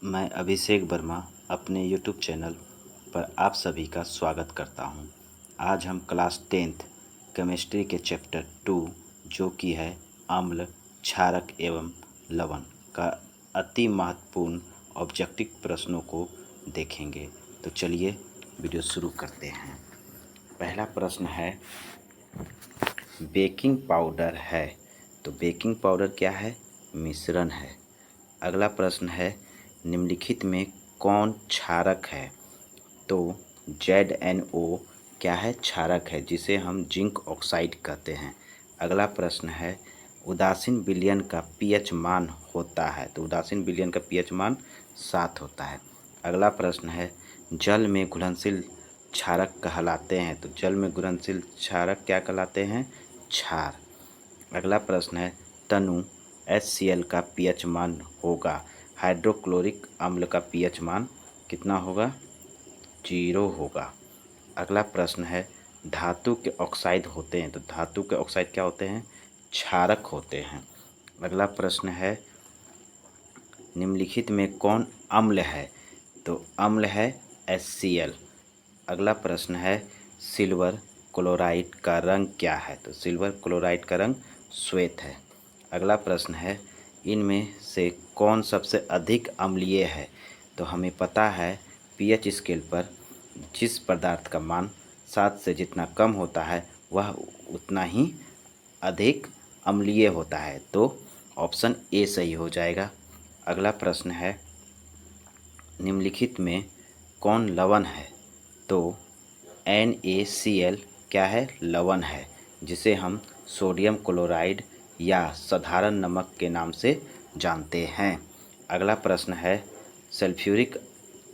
मैं अभिषेक वर्मा अपने YouTube channel पर आप सभी का स्वागत करता हूं। आज हम क्लास 10th केमिस्ट्री के चैप्टर 2 जो कि है अम्ल, क्षारक एवं लवण का अति महत्वपूर्ण ऑब्जेक्टिव प्रश्नों को देखेंगे। तो चलिए वीडियो शुरू करते हैं। पहला प्रश्न है बेकिंग पाउडर है, तो बेकिंग पाउडर क्या है? मिश्रण है। अगला प्रश्न है निम्नलिखित में कौन क्षारक है? तो ZnO क्या है? क्षारक है, जिसे हम जिंक ऑक्साइड कहते हैं। अगला प्रश्न है उदासीन विलयन का पीएच मान होता है, तो उदासीन विलयन का पीएच मान 7 होता है। अगला प्रश्न है जल में घुलनशील क्षारक कहलाते हैं, तो जल में घुलनशील क्षारक क्या कहलाते हैं? क्षार। अगला प्रश्न है तनु HCl का पीएच मान होगा, हाइड्रोक्लोरिक अम्ल का पीएच मान कितना होगा? 0 होगा। अगला प्रश्न है धातु के ऑक्साइड होते हैं, तो धातु के ऑक्साइड क्या होते हैं? क्षारक होते हैं। अगला प्रश्न है निम्नलिखित में कौन अम्ल है? तो अम्ल है HCl। अगला प्रश्न है सिल्वर क्लोराइड का रंग क्या है? तो सिल्वर क्लोराइड का रंग श्वेत है। अगला प्रश्न है इनमें से कौन सबसे अधिक अम्लीय है? तो हमें पता है पीएच स्केल पर जिस पदार्थ का मान 7 से जितना कम होता है वह उतना ही अधिक अम्लीय होता है, तो ऑप्शन ए सही हो जाएगा। अगला प्रश्न है निम्नलिखित में कौन लवण है? तो NaCl क्या है? लवण है, जिसे हम सोडियम क्लोराइड या साधारण नमक के नाम से जानते हैं। अगला प्रश्न है सल्फ्यूरिक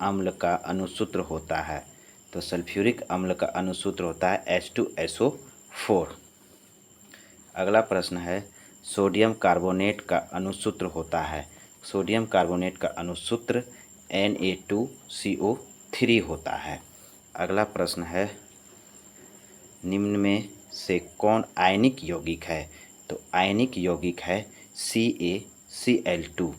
अम्ल का अणुसूत्र होता है, तो सल्फ्यूरिक अम्ल का अणुसूत्र होता है H2SO4। अगला प्रश्न है सोडियम कार्बोनेट का अणुसूत्र होता है, सोडियम कार्बोनेट का अणुसूत्र Na2CO3 होता है। अगला प्रश्न है निम्न में से कौन आयनिक यौगिक है? तो आयनिक यौगिक है CaCl2,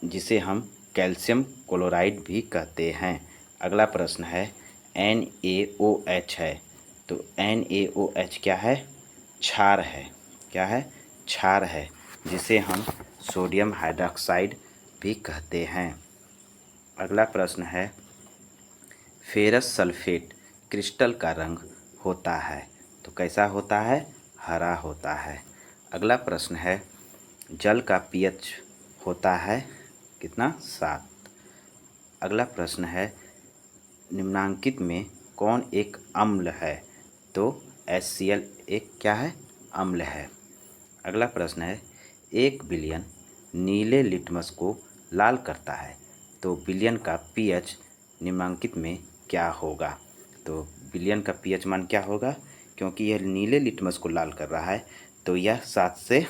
जिसे हम कैल्शियम क्लोराइड भी कहते हैं। अगला प्रश्न है NaOH है, तो NaOH क्या है? क्षार है। क्या है? क्षार है, जिसे हम सोडियम हाइड्रॉक्साइड भी कहते हैं। अगला प्रश्न है फेरस सल्फेट क्रिस्टल का रंग होता है, तो कैसा होता है? हरा होता है। अगला प्रश्न है जल का पीएच होता है कितना? 7। अगला प्रश्न है निम्नांकित में कौन एक अम्ल है? तो HCl एक क्या है? अम्ल है। अगला प्रश्न है 1 बिलियन नीले लिटमस को लाल करता है, तो बिलियन का पीएच निम्नांकित में क्या होगा? तो बिलियन का पीएच मान क्या होगा? क्योंकि यह नीले लिटमस को लाल कर रहा है तो यह 7 से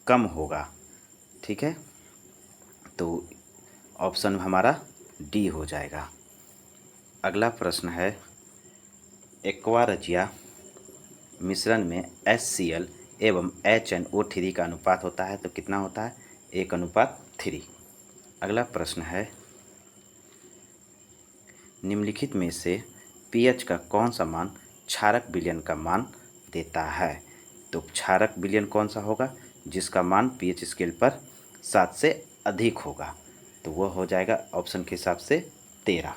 कम होगा। ठीक है, तो ऑप्शन हमारा डी हो जाएगा। अगला प्रश्न है एक्वा रजिया मिश्रण में HCl एवं HNO3 का अनुपात होता है, तो कितना होता है? 1:3। अगला प्रश्न है निम्नलिखित में से पीएच का कौन सा मान क्षारक विलयन का मान देता है? तो क्षारक विलयन कौन सा होगा जिसका मान पीएच स्केल पर 7 से अधिक होगा? तो वह हो जाएगा ऑप्शन के हिसाब से 13।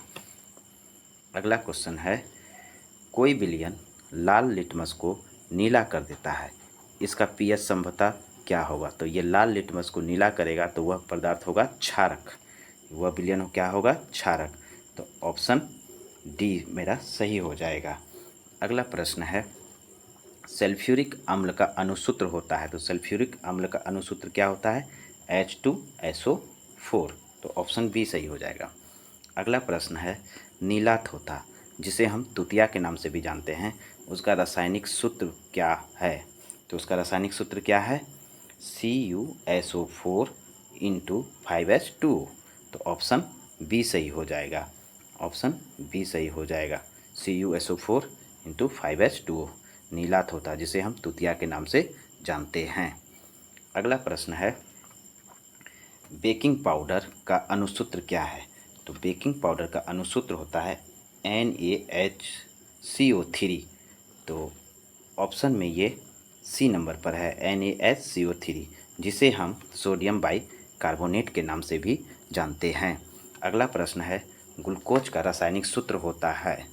अगला क्वेश्चन है कोई विलयन लाल लिटमस को नीला कर देता है, इसका पीएच संभवतः क्या होगा? तो ये लाल लिटमस को नीला करेगा तो वह पदार्थ होगा क्षारक, वह विलयन क्या होगा? क्षारक। तो ऑप्शन डी मेरा सही हो जाएगा। अगला प्रश्न है सल्फ्यूरिक अम्ल का अणुसूत्र होता है, तो सल्फ्यूरिक अम्ल का अणुसूत्र क्या होता है? H2SO4, तो ऑप्शन बी सही हो जाएगा। अगला प्रश्न है नीला थोथा, जिसे हम तुतिया के नाम से भी जानते हैं, उसका रासायनिक सूत्र क्या है? तो उसका रासायनिक सूत्र क्या है? CuSO4 × 5H2O, तो ऑप्शन बी सही हो जाएगा। ऑप्शन बी सही हो जाएगा, CuSO4 × 5H2O, नीला थोथा, जिसे हम तुतिया के नाम से जानते हैं। अगला प्रश्न है बेकिंग पाउडर का अणुसूत्र क्या है? तो बेकिंग पाउडर का अणुसूत्र होता है NaHCO3। तो ऑप्शन में ये सी नंबर पर है NaHCO3, जिसे हम सोडियम बाइकार्बोनेट के नाम से भी जानते हैं। अगला प्रश्न है, ग्लूकोज का रासायनिक सूत्र होता है।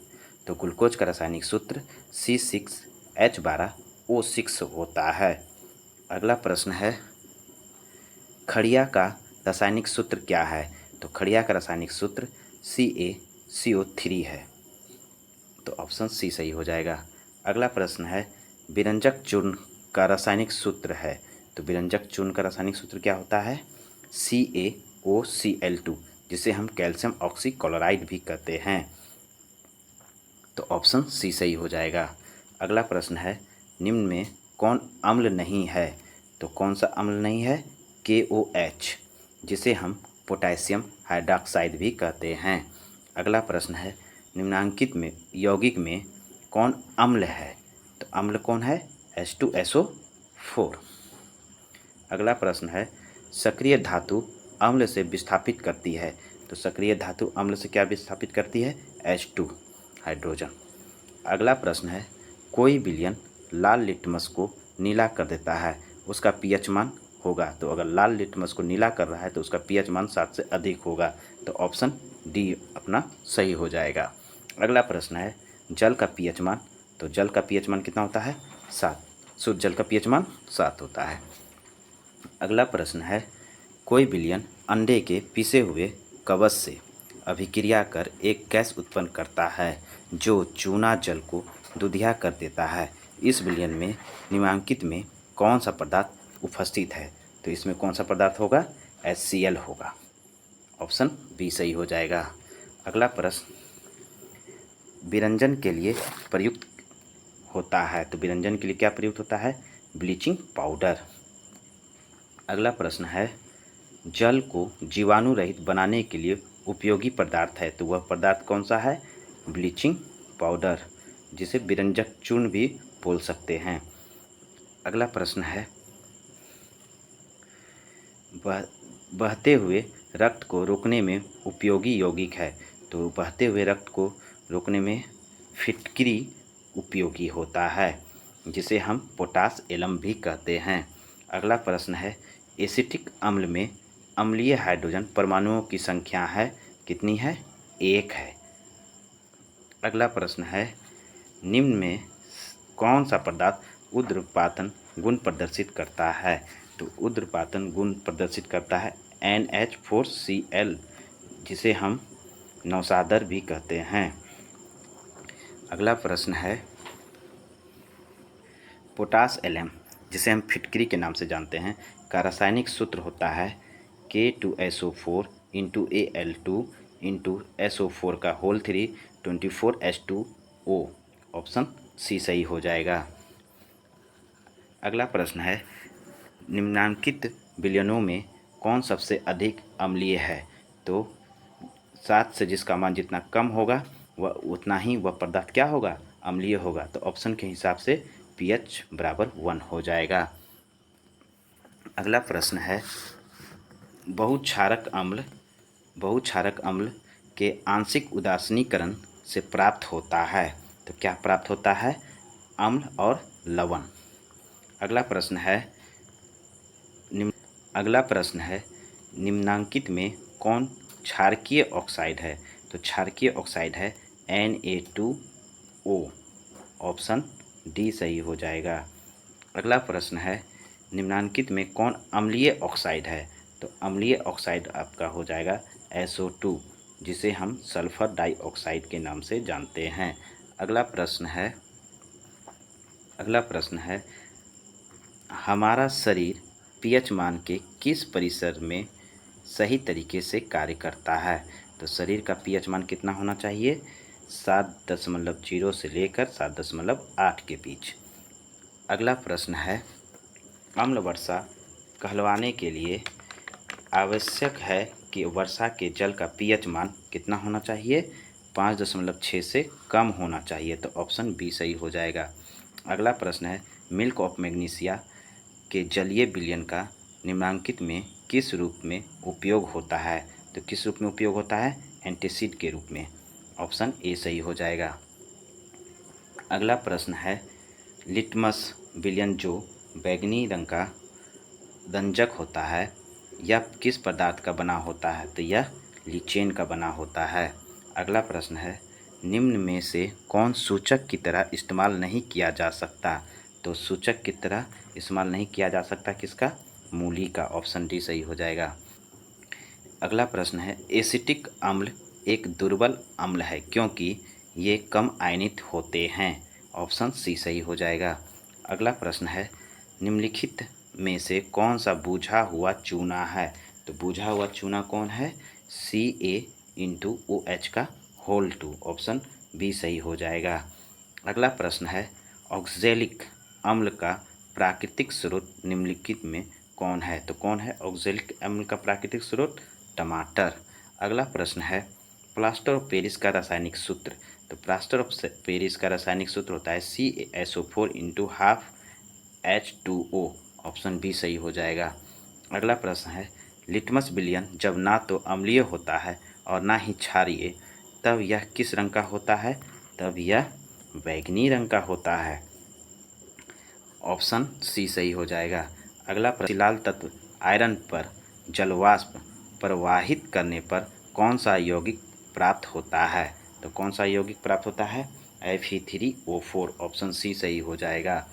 तो ग्लूकोज का रासायनिक सूत्र C6H12O6 होता है। अगला प्रश्न है, खड़िया का रासायनिक सूत्र क्या है? तो खड़िया का रासायनिक सूत्र CaCO3 है। तो ऑप्शन सी सही हो जाएगा। अगला प्रश्न है, विरंजक चूर्ण का रासायनिक सूत्र है। तो विरंजक चूर्ण का रासायनिक सूत्र क्या होता है? CaOCl2, जिसे हम कैल्शियम ऑक्सीक्लोराइड भी कहते हैं। तो ऑप्शन सी सही हो जाएगा। अगला प्रश्न है, निम्न में कौन अम्ल नहीं है? तो कौन सा अम्ल नहीं है? KOH, जिसे हम पोटेशियम हाइड्रॉक्साइड भी कहते हैं। अगला प्रश्न है, निम्नांकित में यौगिक में कौन अम्ल है? तो अम्ल कौन है? H2SO4। अगला प्रश्न है, सक्रिय धातु अम्ल से विस्थापित करती है। तो सक्रिय धातु अम्ल से क्या विस्थापित करती है? H2 hydrogen. अगला प्रश्न है, कोई विलयन लाल लिटमस को नीला कर देता है, उसका पीएच मान होगा। तो अगर लाल लिटमस को नीला कर रहा है तो उसका पीएच मान 7 से अधिक होगा। तो ऑप्शन डी अपना सही हो जाएगा। अगला प्रश्न है, जल का पीएच मान। तो जल का पीएच मान कितना होता है? 7। शुद्ध जल का पीएच मान 7 होता है। अगला प्रश्न है, कोई विलयन अंडे के पिसे हुए कवच से अभिक्रिया कर एक गैस उत्पन्न करता है जो चूना जल को दूधिया कर देता है। इस विलयन में निम्नांकित में कौन सा पदार्थ उपस्थित है? तो इसमें कौन सा पदार्थ होगा? HCl होगा। ऑप्शन बी सही हो जाएगा। अगला प्रश्न, विरंजन के लिए प्रयुक्त होता है। तो विरंजन के लिए क्या प्रयुक्त होता है? Bleaching powder. अगला प्रश्न है, जल को जीवाणु रहित बनाने के लिए उपयोगी पदार्थ है। तो वह पदार्थ कौन सा है? ब्लीचिंग पाउडर, जिसे विरंजक चूर्ण भी बोल सकते हैं। अगला प्रश्न है, बहते हुए रक्त को रोकने में उपयोगी यौगिक है। तो बहते हुए रक्त को रोकने में फिटकरी उपयोगी होता है, जिसे हम पोटास एलम भी कहते हैं। अगला प्रश्न है, एसिटिक अम्ल में अम्लीय हाइड्रोजन परमाणुओं की संख्या है कितनी है? 1 है। अगला प्रश्न है, निम्न में कौन सा पदार्थ ऊध्र्वपातन गुण प्रदर्शित करता है? तो ऊध्र्वपातन गुण प्रदर्शित करता है NH4Cl, जिसे हम नौसादर भी कहते हैं। अगला प्रश्न है, पोटास एलम, जिसे हम फिटकरी के नाम से जानते हैं, का रासायनिक सूत्र होता है K2SO4 into Al2 into SO4 का होल 3 24H2O। ऑप्शन सी सही हो जाएगा। अगला प्रश्न है, निम्नांकित विलयनों में कौन सबसे अधिक अम्लीय है? तो 7 से जिसका मान जितना कम होगा वह उतना ही वह पदार्थ क्या होगा? अम्लीय होगा। तो ऑप्शन के हिसाब से pH बराबर 1 हो जाएगा। अगला प्रश्न है, बहुक्षारक अम्ल के आंशिक उदासीनीकरण से प्राप्त होता है। तो क्या प्राप्त होता है? अम्ल और लवण। अगला प्रश्न है, निम्नांकित में कौन क्षारकीय ऑक्साइड है? तो क्षारकीय ऑक्साइड है Na2O। ऑप्शन डी सही हो जाएगा। अगला प्रश्न है, निम्नांकित में कौन अम्लीय ऑक्साइड है? तो अम्लीय ऑक्साइड आपका हो जाएगा SO2, जिसे हम सल्फर डाइऑक्साइड के नाम से जानते हैं। अगला प्रश्न है, हमारा शरीर pH मान के किस परिसर में सही तरीके से कार्य करता है? तो शरीर का pH मान कितना होना चाहिए? 7.0 से लेकर 7.8 के बीच। अगला प्रश्न है, अम्ल वर्षा कहलवाने के लिए आवश्यक है कि वर्षा के जल का pH मान कितना होना चाहिए? 5.6 से कम होना चाहिए। तो ऑप्शन बी सही हो जाएगा। अगला प्रश्न है, मिल्क ऑफ मैग्नीशिया के जलीय विलयन का निम्नांकित में किस रूप में उपयोग होता है? तो किस रूप में उपयोग होता है? एंटीसिड के रूप में। ऑप्शन ए सही हो जाएगा। अगला प्रश्न है, लिटमस विलयन जो बैंगनी रंग का रंजक होता है, यह किस पदार्थ का बना होता है? तो यह लीचेन का बना होता है। अगला प्रश्न है, निम्न में से कौन सूचक की तरह इस्तेमाल नहीं किया जा सकता? तो सूचक की तरह इस्तेमाल नहीं किया जा सकता किसका? मूली का। ऑप्शन डी सही हो जाएगा। अगला प्रश्न है, एसिटिक अम्ल एक दुर्बल अम्ल है क्योंकि ये कम आयनित होते हैं। ऑप्शन सी सही हो जाएगा। अगला प्रश्न है, निम्नलिखित में से कौन सा बूझा हुआ चूना है? तो बूझा हुआ चूना कौन है? CaO2 का होल 2। ऑप्शन बी सही हो जाएगा। अगला प्रश्न है, ऑक्जेलिक अम्ल का प्राकृतिक स्रोत निम्नलिखित में कौन है? तो कौन है ऑक्जेलिक अम्ल का प्राकृतिक स्रोत? टमाटर। अगला प्रश्न है, प्लास्टर ऑफ पेरिस का रासायनिक सूत्र। तो प्लास्टर ऑफ पेरिस का रासायनिक सूत्र होता है CaSO4 × ½ H2O। ऑप्शन बी सही हो जाएगा। अगला प्रश्न है, लिटमस विलयन जब ना तो अम्लीय होता है और ना ही क्षारीय, तब यह किस रंग का होता है? तब यह बैंगनी रंग का होता है। ऑप्शन सी सही हो जाएगा। अगला प्रश्न, लाल तत्व आयरन पर जलवाष्प प्रवाहित करने पर कौन सा यौगिक प्राप्त होता है? तो कौन सा यौगिक प्राप्त होता है? Fe3O4। ऑप्शन सी सही हो जाएगा।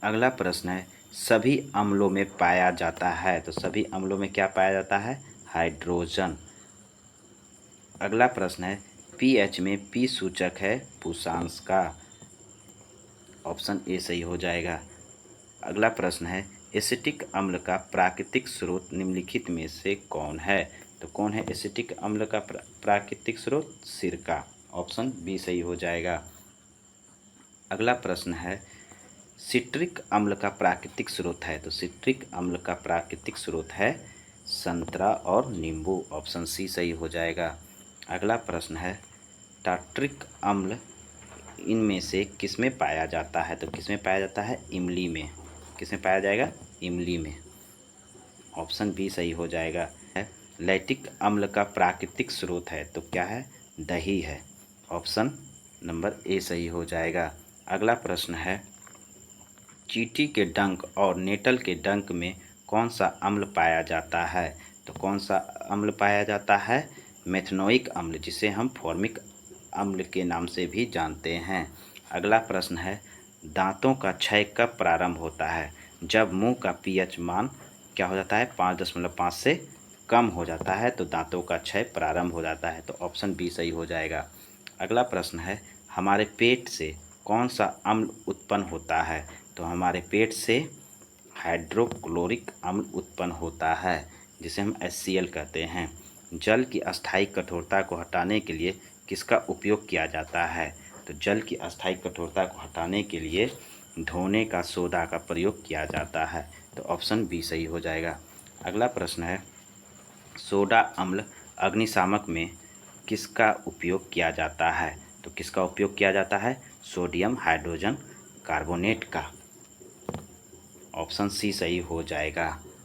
अगला प्रश्न है, सभी अम्लों में पाया जाता है। तो सभी अम्लों में क्या पाया जाता है? हाइड्रोजन। अगला प्रश्न है, पीएच में पी सूचक है पुषांश का। ऑप्शन ए सही हो जाएगा। अगला प्रश्न है, एसिटिक अम्ल का प्राकृतिक स्रोत निम्नलिखित में से कौन है? तो कौन है एसिटिक अम्ल का प्राकृतिक स्रोत? सिरका। ऑप्शन बी सही हो जाएगा। अगला प्रश्न है, सिट्रिक अम्ल का प्राकृतिक स्रोत है। तो सिट्रिक अम्ल का प्राकृतिक स्रोत है संतरा और नींबू। ऑप्शन सी सही हो जाएगा। अगला प्रश्न है, टार्ट्रिक अम्ल इनमें से किसमें पाया जाता है? तो किसमें पाया जाता है? इमली में। किसमें पाया जाएगा? इमली में। ऑप्शन बी सही हो जाएगा। लैक्टिक अम्ल का प्राकृतिक स्रोत है तो क्या है? दही है। ऑप्शन नंबर ए सही हो जाएगा। अगला प्रश्न है, चींटी के डंक और नेटल के डंक में कौन सा अम्ल पाया जाता है? तो कौन सा अम्ल पाया जाता है? मेथनोइक अम्ल, जिसे हम फॉर्मिक अम्ल के नाम से भी जानते हैं। अगला प्रश्न है, दांतों का क्षय कब प्रारंभ होता है? जब मुंह का पीएच मान क्या हो जाता है? 5.5 से कम हो जाता है तो दांतों का क्षय प्रारंभ हो जाता है। तो ऑप्शन बी सही हो जाएगा। अगला प्रश्न है, हमारे पेट से कौन सा अम्ल उत्पन्न होता है? तो हमारे पेट से हाइड्रोक्लोरिक अम्ल उत्पन्न होता है जिसे हम HCl कहते हैं। जल की अस्थायी कठोरता को हटाने के लिए किसका उपयोग किया जाता है? तो जल की अस्थायी कठोरता को हटाने के लिए धोने का सोडा का प्रयोग किया जाता है। तो ऑप्शन बी सही हो जाएगा। अगला प्रश्न है, सोडा अम्ल अग्निशामक में किसका उपयोग किया जाता है? तो किसका उपयोग किया जाता है? सोडियम हाइड्रोजन कार्बोनेट का। ऑप्शन सी सही हो जाएगा।